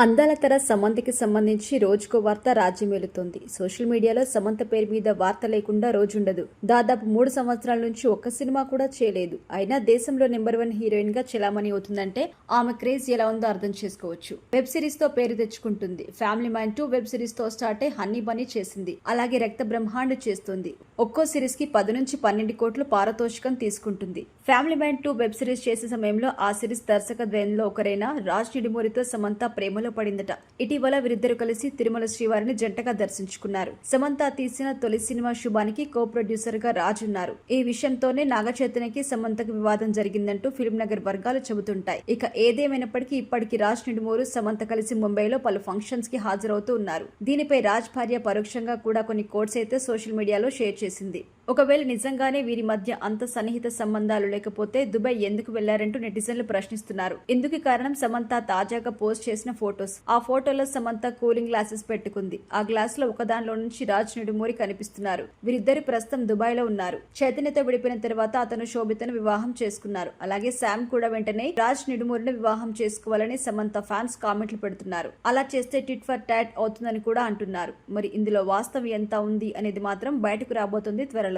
అందాల తెర సమంతకి సంబంధించి రోజుకో వార్త రాజ్యమేలుతోంది. సోషల్ మీడియాలో సమంత పేరు మీద వార్త లేకుండా రోజుండదు. దాదాపు 3 సంవత్సరాల నుంచి ఒక్క సినిమా కూడా చేయలేదు. అయినా దేశంలో నెంబర్ 1 హీరోయిన్ గా చెలామణి అవుతుందంటే ఆమె క్రేజ్ ఎలా ఉందో అర్థం చేసుకోవచ్చు. వెబ్ సిరీస్ తో పేరు తెచ్చుకుంటుంది. ఫ్యామిలీ మ్యాన్ 2 వెబ్ సిరీస్ తో స్టార్ట్ అయి హనీ బనీ చేసింది. అలాగే రక్త బ్రహ్మాండ్ చేస్తుంది. ఒక్కో సిరీస్ కి 10 నుంచి 12 కోట్లు పారితోషికం తీసుకుంటుంది. ఫ్యామిలీ మ్యాన్ 2 వెబ్ సిరీస్ చేసే సమయంలో ఆ సిరీస్ దర్శకద్వయంలో ఒకరైన రాజ్ నిడుమూరితో సమంత ప్రేమలో పడిందట. ఇటీవల వీరిద్దరు కలిసి తిరుమల శ్రీవారిని జంటగా దర్శించుకున్నారు. సమంత తీసిన తొలి సినిమా శుభానికి కో ప్రొడ్యూసర్ గా రాజ్ ఉన్నారు. ఈ విషయంతోనే నాగచైతన్యకి సమంతకు వివాదం జరిగిందంటూ ఫిల్మ్ నగర్ వర్గాలు చెబుతుంటాయి. ఇక ఏదేమైనప్పటికీ ఇప్పటికి రాజ్ నిడుమూరు సమంత కలిసి ముంబైలో పలు ఫంక్షన్స్ కి హాజరవుతూ ఉన్నారు. దీనిపై రాజ్ భార్య పరోక్షంగా కూడా కొన్ని కోట్స్ అయితే సోషల్ మీడియాలో షేర్ చేసింది. ఒకవేళ నిజంగానే వీరి మధ్య అంత సన్నిహిత సంబంధాలు లేకపోతే దుబాయ్ ఎందుకు వెళ్లారంటూ నెటిజన్లు ప్రశ్నిస్తున్నారు. ఇందుకు కారణం సమంత తాజాగా పోస్ట్ చేసిన ఫోటోస్. ఆ ఫోటోలో సమంత కూలింగ్ గ్లాసెస్ పెట్టుకుంది. ఆ గ్లాస్ లో ఒకదానిలో నుంచి రాజ్ నిడుమూరి కనిపిస్తున్నారు. వీరిద్దరు ప్రస్తుతం దుబాయ్ లో ఉన్నారు. చైతన్యతో విడిపోయిన తర్వాత అతను శోభితను వివాహం చేసుకున్నారు. అలాగే శామ్ కూడా వెంటనే రాజ్ నిడుమూరిని వివాహం చేసుకోవాలని సమంత ఫ్యాన్స్ కామెంట్లు పెడుతున్నారు. అలా చేస్తే టిట్ ఫర్ టాట్ అవుతుందని కూడా అంటున్నారు. మరి ఇందులో వాస్తవం ఎంత ఉంది అనేది మాత్రం బయటకు రాబోతుంది త్వరలో.